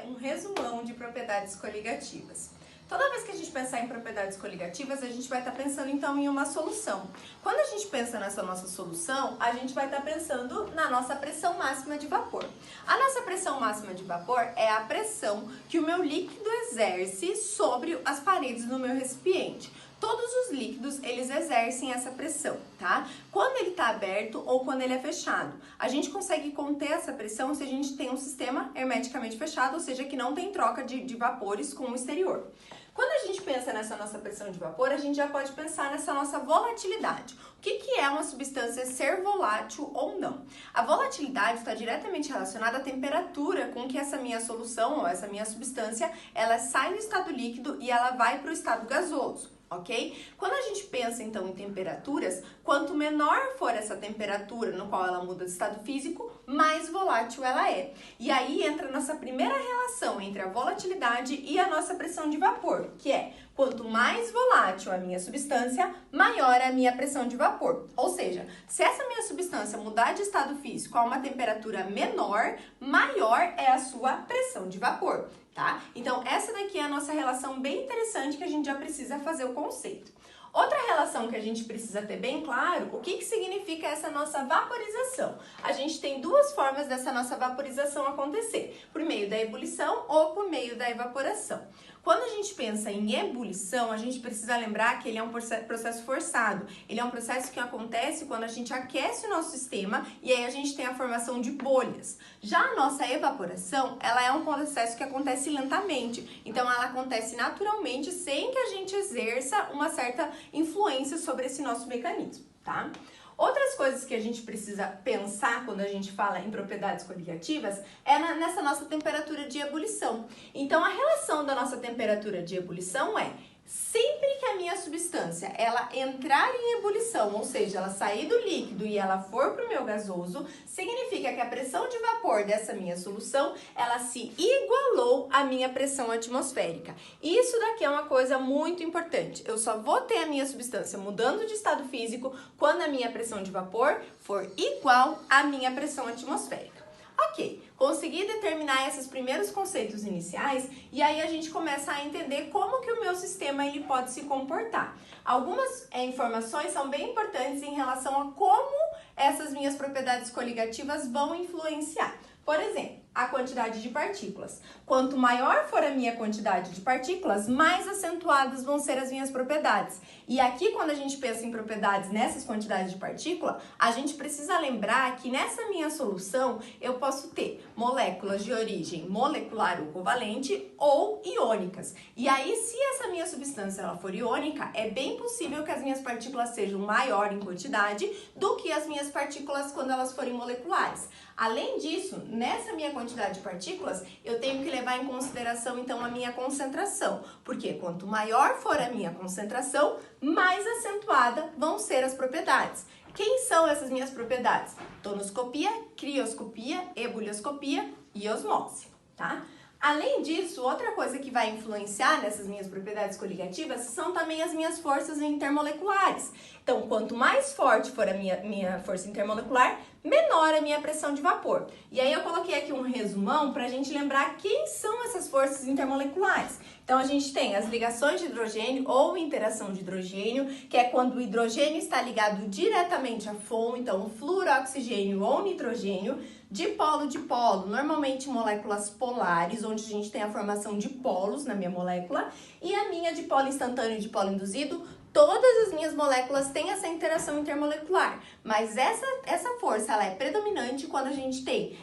um resumão de propriedades coligativas. Toda vez que a gente pensar em propriedades coligativas, a gente vai estar pensando então em uma solução. Quando a gente pensa nessa nossa solução, a gente vai estar pensando na nossa pressão máxima de vapor. A nossa pressão máxima de vapor é a pressão que o meu líquido exerce sobre as paredes do meu recipiente. Todos os líquidos, eles exercem essa pressão, tá? Quando ele está aberto ou quando ele é fechado. A gente consegue conter essa pressão se a gente tem um sistema hermeticamente fechado, ou seja, que não tem troca de vapores com o exterior. Quando a gente pensa nessa nossa pressão de vapor, a gente já pode pensar nessa nossa volatilidade. O que é uma substância ser volátil ou não? A volatilidade está diretamente relacionada à temperatura com que essa minha solução ou essa minha substância, ela sai do estado líquido e ela vai para o estado gasoso. Ok? Quando a gente pensa então em temperaturas, quanto menor for essa temperatura no qual ela muda de estado físico, mais volátil ela é. E aí entra a nossa primeira relação entre a volatilidade e a nossa pressão de vapor, que é quanto mais volátil a minha substância, maior a minha pressão de vapor. Ou seja, se essa minha substância mudar de estado físico a uma temperatura menor, maior é a sua pressão de vapor, tá? Então, essa daqui é a nossa relação bem interessante que a gente já precisa fazer o conceito. Outra relação que a gente precisa ter bem claro, o que significa essa nossa vaporização? A gente tem duas formas dessa nossa vaporização acontecer, por meio da ebulição ou por meio da evaporação. Quando a gente pensa em ebulição, a gente precisa lembrar que ele é um processo forçado. Ele é um processo que acontece quando a gente aquece o nosso sistema e aí a gente tem a formação de bolhas. Já a nossa evaporação, ela é um processo que acontece lentamente. Então, ela acontece naturalmente sem que a gente exerça uma certa influência sobre esse nosso mecanismo, tá? Outras coisas que a gente precisa pensar quando a gente fala em propriedades coligativas é nessa nossa temperatura de ebulição. Então, a relação da nossa temperatura de ebulição é sempre que a minha substância ela entrar em ebulição, ou seja, ela sair do líquido e ela for para o meu gasoso, significa que a pressão de vapor dessa minha solução, ela se igualou à minha pressão atmosférica. Isso daqui é uma coisa muito importante. Eu só vou ter a minha substância mudando de estado físico quando a minha pressão de vapor for igual à minha pressão atmosférica. Ok, consegui determinar esses primeiros conceitos iniciais e aí a gente começa a entender como que o meu sistema ele pode se comportar. Algumas informações são bem importantes em relação a como essas minhas propriedades coligativas vão influenciar. Por exemplo, a quantidade de partículas. Quanto maior for a minha quantidade de partículas, mais acentuadas vão ser as minhas propriedades. E aqui, quando a gente pensa em propriedades nessas quantidades de partícula, a gente precisa lembrar que nessa minha solução eu posso ter moléculas de origem molecular ou covalente ou iônicas. E aí, se essa minha substância ela for iônica, é bem possível que as minhas partículas sejam maior em quantidade do que as minhas partículas quando elas forem moleculares. Além disso, nessa minha quantidade de partículas, eu tenho que levar em consideração, então, a minha concentração. Porque quanto maior for a minha concentração, mais acentuada vão ser as propriedades. Quem são essas minhas propriedades? Tonoscopia, crioscopia, ebulioscopia e osmose, tá? Além disso, outra coisa que vai influenciar nessas minhas propriedades coligativas são também as minhas forças intermoleculares. Então, quanto mais forte for a minha força intermolecular, menor a minha pressão de vapor. E aí eu coloquei aqui um resumão para a gente lembrar quem são essas forças intermoleculares. Então, a gente tem as ligações de hidrogênio ou interação de hidrogênio, que é quando o hidrogênio está ligado diretamente à FON, então fluorooxigênio ou nitrogênio, dipolo, normalmente moléculas polares, onde a gente tem a formação de polos na minha molécula, e a minha dipolo instantâneo e dipolo induzido, todas as minhas moléculas têm essa interação intermolecular, mas essa força ela é predominante quando a gente tem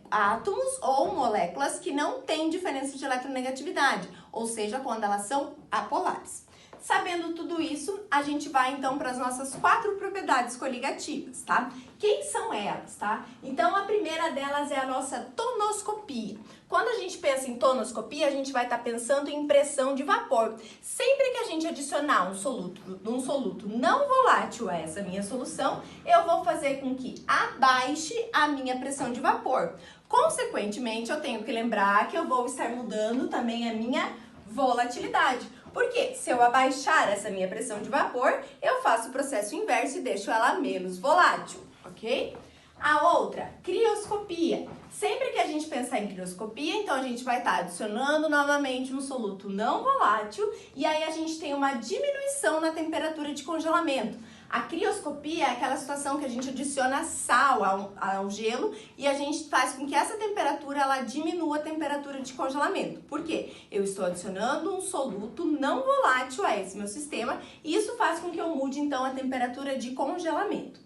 átomos ou moléculas que não têm diferença de eletronegatividade, ou seja, quando elas são apolares. Sabendo tudo isso, a gente vai então para as nossas 4 propriedades coligativas, tá? Quem são elas, tá? Então, a primeira delas é a nossa tonoscopia. Quando a gente pensa em tonoscopia, a gente vai estar pensando em pressão de vapor. Sempre que a gente adicionar um soluto não volátil a essa minha solução, eu vou fazer com que abaixe a minha pressão de vapor. Consequentemente, eu tenho que lembrar que eu vou estar mudando também a minha volatilidade. Porque se eu abaixar essa minha pressão de vapor, eu faço o processo inverso e deixo ela menos volátil, ok? A outra, crioscopia. Sempre que a gente pensar em crioscopia, então a gente vai estar adicionando novamente um soluto não volátil e aí a gente tem uma diminuição na temperatura de congelamento. A crioscopia é aquela situação que a gente adiciona sal ao gelo e a gente faz com que essa temperatura ela diminua a temperatura de congelamento. Por quê? Eu estou adicionando um soluto não volátil a esse meu sistema e isso faz com que eu mude então a temperatura de congelamento.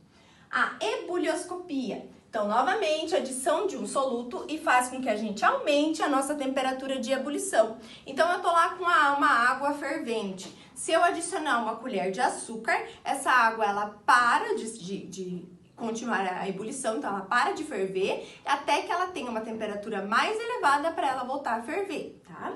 A ebulioscopia. Então, novamente, adição de um soluto e faz com que a gente aumente a nossa temperatura de ebulição. Então, eu tô lá com uma água fervente. Se eu adicionar uma colher de açúcar, essa água ela para de continuar a ebulição, então ela para de ferver até que ela tenha uma temperatura mais elevada para ela voltar a ferver, tá?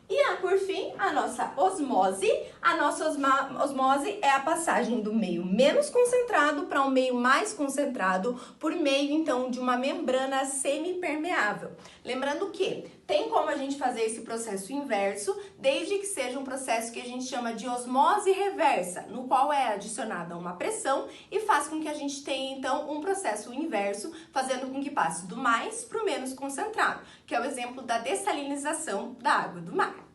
E por fim, a nossa osmose. A nossa osmose é a passagem do meio menos concentrado para um meio mais concentrado por meio, então, de uma membrana semipermeável. Lembrando que tem como a gente fazer esse processo inverso, desde que seja um processo que a gente chama de osmose reversa, no qual é adicionada uma pressão e faz com que a gente tenha, então, um processo inverso, fazendo com que passe do mais para o menos concentrado, que é o exemplo da dessalinização da água do mar.